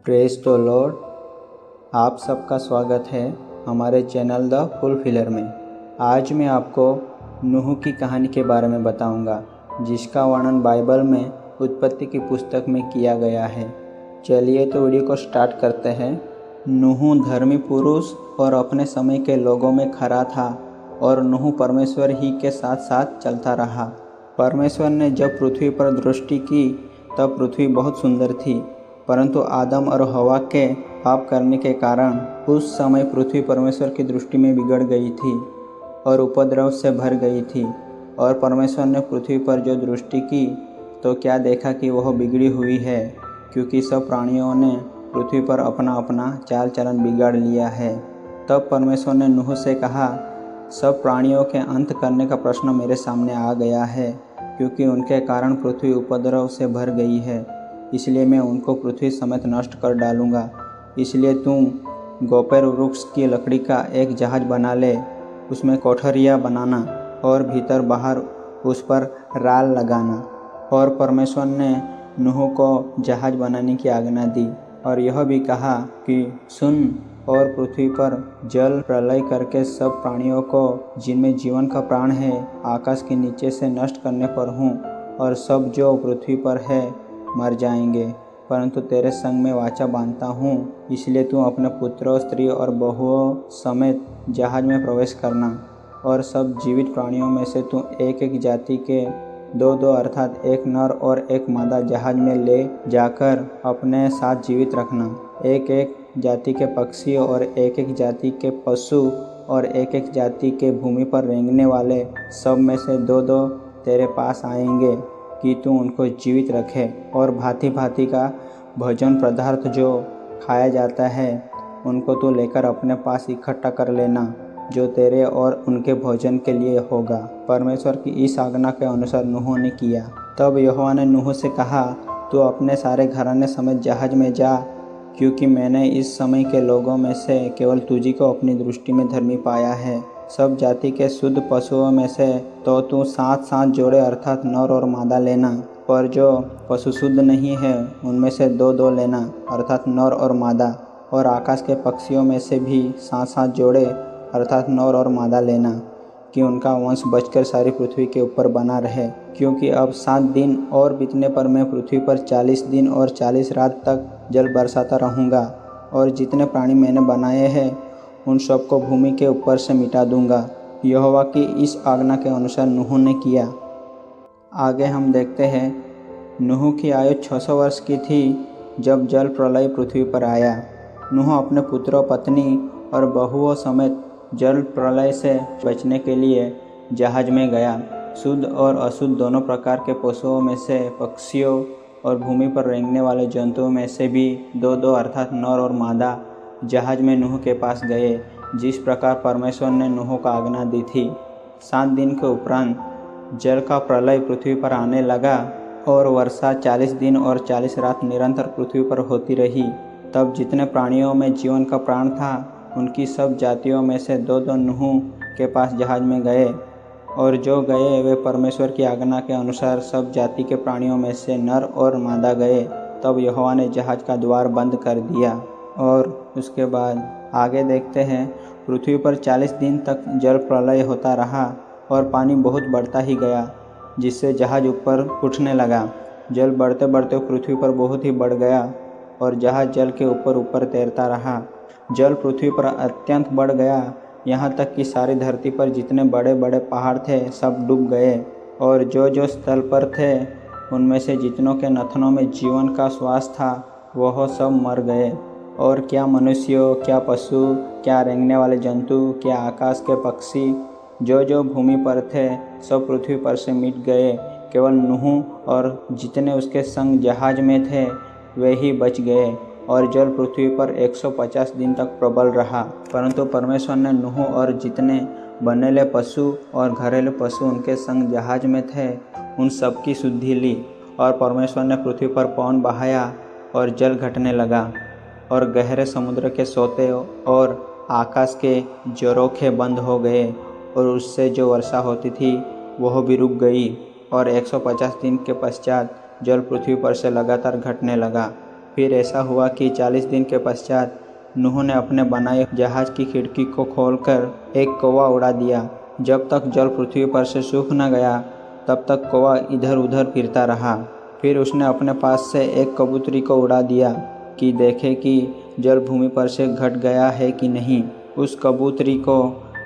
Praise the Lord. आप सबका स्वागत है हमारे चैनल द फुलफिलर में। आज मैं आपको नूह की कहानी के बारे में बताऊंगा, जिसका वर्णन बाइबल में उत्पत्ति की पुस्तक में किया गया है। चलिए तो वीडियो को स्टार्ट करते हैं। नूह धर्मी पुरुष और अपने समय के लोगों में खरा था और नूह परमेश्वर ही के साथ साथ चलता रहा। परमेश्वर ने जब पृथ्वी पर दृष्टि की तब पृथ्वी बहुत सुंदर थी, परंतु आदम और हवा के पाप करने के कारण उस समय पृथ्वी परमेश्वर की दृष्टि में बिगड़ गई थी और उपद्रव से भर गई थी। और परमेश्वर ने पृथ्वी पर जो दृष्टि की तो क्या देखा कि वह बिगड़ी हुई है, क्योंकि सब प्राणियों ने पृथ्वी पर अपना अपना चाल चलन बिगाड़ लिया है। तब परमेश्वर ने नूह से कहा, सब प्राणियों के अंत करने का प्रश्न मेरे सामने आ गया है, क्योंकि उनके कारण पृथ्वी उपद्रव से भर गई है। इसलिए मैं उनको पृथ्वी समेत नष्ट कर डालूंगा। इसलिए तुम गोपेर वृक्ष की लकड़ी का एक जहाज बना ले, उसमें कोठरियाँ बनाना और भीतर बाहर उस पर राल लगाना। और परमेश्वर ने नूह को जहाज बनाने की आज्ञा दी और यह भी कहा कि सुन, और पृथ्वी पर जल प्रलय करके सब प्राणियों को जिनमें जीवन का प्राण है आकाश के नीचे से नष्ट करने पर हूँ, और सब जो पृथ्वी पर है मर जाएंगे। परंतु तेरे संग में वाचा बांधता हूँ, इसलिए तू अपने पुत्रों, स्त्री और बहुओं समेत जहाज में प्रवेश करना। और सब जीवित प्राणियों में से तू एक एक जाति के दो अर्थात एक नर और एक मादा जहाज में ले जाकर अपने साथ जीवित रखना। एक एक जाति के पक्षी और एक एक जाति के पशु और एक एक जाति के भूमि पर रेंगने वाले सब में से दो तेरे पास आएंगे कि तू उनको जीवित रखे। और भांति भांति का भोजन पदार्थ जो खाया जाता है उनको तू लेकर अपने पास इकट्ठा कर लेना, जो तेरे और उनके भोजन के लिए होगा। परमेश्वर की इस आज्ञा के अनुसार नूह ने किया। तब यहोवा ने नूह से कहा, तू अपने सारे घराने समेत जहाज में जा, क्योंकि मैंने इस समय के लोगों में से केवल तुझी को अपनी दृष्टि में धर्मी पाया है। सब जाति के शुद्ध पशुओं में से तो तू 7 जोड़े अर्थात नर और मादा लेना, पर जो पशु शुद्ध नहीं है उनमें से दो लेना अर्थात नर और मादा। और आकाश के पक्षियों में से भी 7 जोड़े अर्थात नर और मादा लेना, कि उनका वंश बचकर सारी पृथ्वी के ऊपर बना रहे। क्योंकि अब 7 दिन और बीतने पर मैं पृथ्वी पर 40 दिन और 40 रात तक जल बरसाता रहूँगा, और जितने प्राणी मैंने बनाए हैं उन सबको भूमि के ऊपर से मिटा दूंगा। यहोवा की इस आज्ञा के अनुसार नूह ने किया। आगे हम देखते हैं, नूह की आयु 600 वर्ष की थी जब जल प्रलय पृथ्वी पर आया। नूह अपने पुत्रों, पत्नी और बहुओं समेत जल प्रलय से बचने के लिए जहाज में गया। शुद्ध और अशुद्ध दोनों प्रकार के पशुओं में से, पक्षियों और भूमि पर रेंगने वाले जंतुओं में से भी दो अर्थात नर और मादा जहाज में नूह के पास गए, जिस प्रकार परमेश्वर ने नूह को आज्ञा दी थी। 7 दिन के उपरांत जल का प्रलय पृथ्वी पर आने लगा और वर्षा 40 दिन और 40 रात निरंतर पृथ्वी पर होती रही। तब जितने प्राणियों में जीवन का प्राण था उनकी सब जातियों में से दो नूह के पास जहाज में गए, और जो गए वे परमेश्वर की आज्ञा के अनुसार सब जाति के प्राणियों में से नर और मादा गए। तब यहोवा ने जहाज का द्वार बंद कर दिया। और उसके बाद आगे देखते हैं, पृथ्वी पर 40 दिन तक जल प्रलय होता रहा और पानी बहुत बढ़ता ही गया, जिससे जहाज ऊपर उठने लगा। जल बढ़ते बढ़ते पृथ्वी पर बहुत ही बढ़ गया और जहाज जल के ऊपर तैरता रहा। जल पृथ्वी पर अत्यंत बढ़ गया, यहाँ तक कि सारी धरती पर जितने बड़े बड़े पहाड़ थे सब डूब गए, और जो स्थल पर थे उनमें से जितनों के नथनों में जीवन का श्वास था वह सब मर गए। और क्या मनुष्यों, क्या पशु, क्या रेंगने वाले जंतु, क्या आकाश के पक्षी, जो भूमि पर थे सब पृथ्वी पर से मिट गए। केवल नूह और जितने उसके संग जहाज में थे वे ही बच गए। और जल पृथ्वी पर 150 दिन तक प्रबल रहा। परंतु परमेश्वर ने नूह और जितने बनेले पशु और घरेलू पशु उनके संग जहाज में थे उन सब की शुद्धि ली। और परमेश्वर ने पृथ्वी पर पवन बहाया और जल घटने लगा, और गहरे समुद्र के सोते और आकाश के झरोखे बंद हो गए, और उससे जो वर्षा होती थी वह भी रुक गई। और 150 दिन के पश्चात जल पृथ्वी पर से लगातार घटने लगा। फिर ऐसा हुआ कि 40 दिन के पश्चात नूह ने अपने बनाए जहाज की खिड़की को खोलकर एक कौवा उड़ा दिया। जब तक जल पृथ्वी पर से सूख न गया तब तक कौवा इधर उधर फिरता रहा। फिर उसने अपने पास से एक कबूतरी को उड़ा दिया कि देखे कि जल भूमि पर से घट गया है कि नहीं। उस कबूतरी को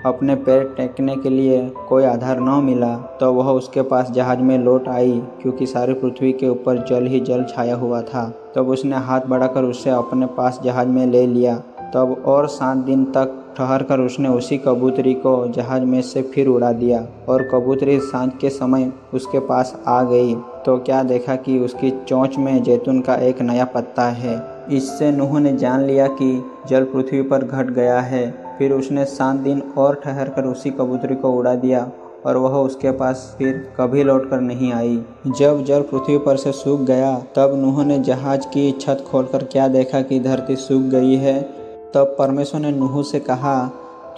अपने पैर टेकने के लिए कोई आधार न मिला तो वह उसके पास जहाज में लौट आई, क्योंकि सारी पृथ्वी के ऊपर जल ही जल छाया हुआ था। तब उसने हाथ बढ़ाकर उसे अपने पास जहाज में ले लिया। तब और 7 दिन तक ठहरकर उसने उसी कबूतरी को जहाज में से फिर उड़ा दिया और कबूतरी सांझ के समय उसके पास आ गई तो क्या देखा कि उसकी चोंच में जैतून का एक नया पत्ता है। इससे नूह ने जान लिया कि जल पृथ्वी पर घट गया है। फिर उसने 7 दिन और ठहरकर उसी कबूतरी को उड़ा दिया और वह उसके पास फिर कभी लौटकर नहीं आई। जब जल पृथ्वी पर से सूख गया तब नूह ने जहाज की छत खोलकर क्या देखा कि धरती सूख गई है। तब परमेश्वर ने नूह से कहा,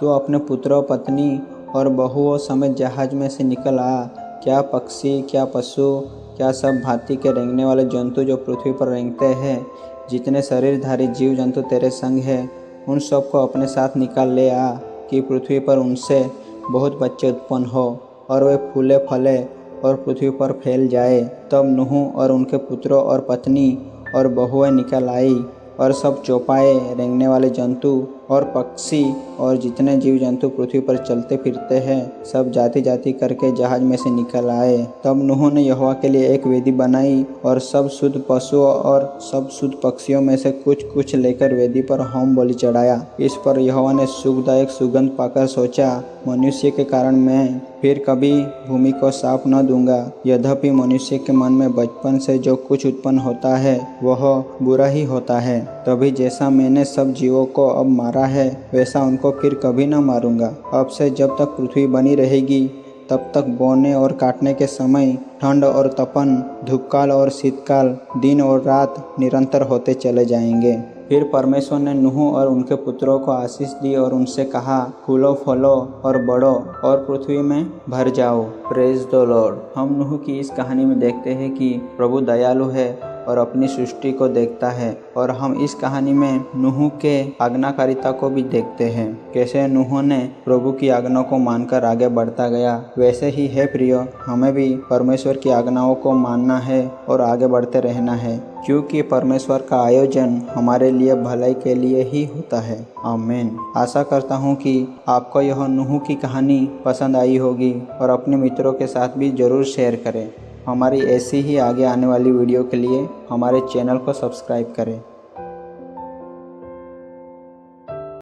तू अपने पुत्रों, पत्नी और बहुओं समेत जहाज में से निकल आ। क्या पक्षी, क्या पशु, क्या सब भांति के रेंगने वाले जंतु जो पृथ्वी पर रेंगते हैं, जितने शरीरधारी जीव जंतु तेरे संग हैं, उन सब को अपने साथ निकाल ले आ कि पृथ्वी पर उनसे बहुत बच्चे उत्पन्न हो और वे फूले फले और पृथ्वी पर फैल जाए। तब नूह और उनके पुत्रों और पत्नी और बहुएं निकल आई और सब चौपाए, रेंगने वाले जंतु और पक्षी और जितने जीव जंतु पृथ्वी पर चलते फिरते हैं, सब जाति जाति करके जहाज में से निकल आए। तब नूह ने यहोवा के लिए एक वेदी बनाई और सब शुद्ध पशुओं और सब शुद्ध पक्षियों में से कुछ कुछ लेकर वेदी पर होम बलि चढ़ाया। इस पर यहोवा ने सुखदायक सुगंध पाकर सोचा, मनुष्य के कारण मैं फिर कभी भूमि को साफ न दूंगा। यद्यपि मनुष्य के मन में बचपन से जो कुछ उत्पन्न होता है वह बुरा ही होता है, तभी जैसा मैंने सब जीवों को अब मारा है वैसा उनको फिर कभी न मारूंगा। अब से जब तक पृथ्वी बनी रहेगी तब तक बोने और काटने के समय, ठंड और तपन, धूपकाल और शीतकाल, दिन और रात निरंतर होते चले जाएंगे। फिर परमेश्वर ने नूह और उनके पुत्रों को आशीष दी और उनसे कहा, फूलो, फलो और बढ़ो और पृथ्वी में भर जाओ। Praise the Lord. हम नूह की इस कहानी में देखते हैं कि प्रभु दयालु है और अपनी सृष्टि को देखता है, और हम इस कहानी में नूह के आज्ञाकारिता को भी देखते हैं। कैसे नूह ने प्रभु की आज्ञा को मानकर आगे बढ़ता गया। वैसे ही है प्रियो, हमें भी परमेश्वर की आज्ञाओं को मानना है और आगे बढ़ते रहना है, क्योंकि परमेश्वर का आयोजन हमारे लिए भलाई के लिए ही होता है। आमीन। आशा करता हूँ कि आपको यह नूह की कहानी पसंद आई होगी और अपने मित्रों के साथ भी जरूर शेयर करें। हमारी ऐसी ही आगे आने वाली वीडियो के लिए हमारे चैनल को सब्सक्राइब करें।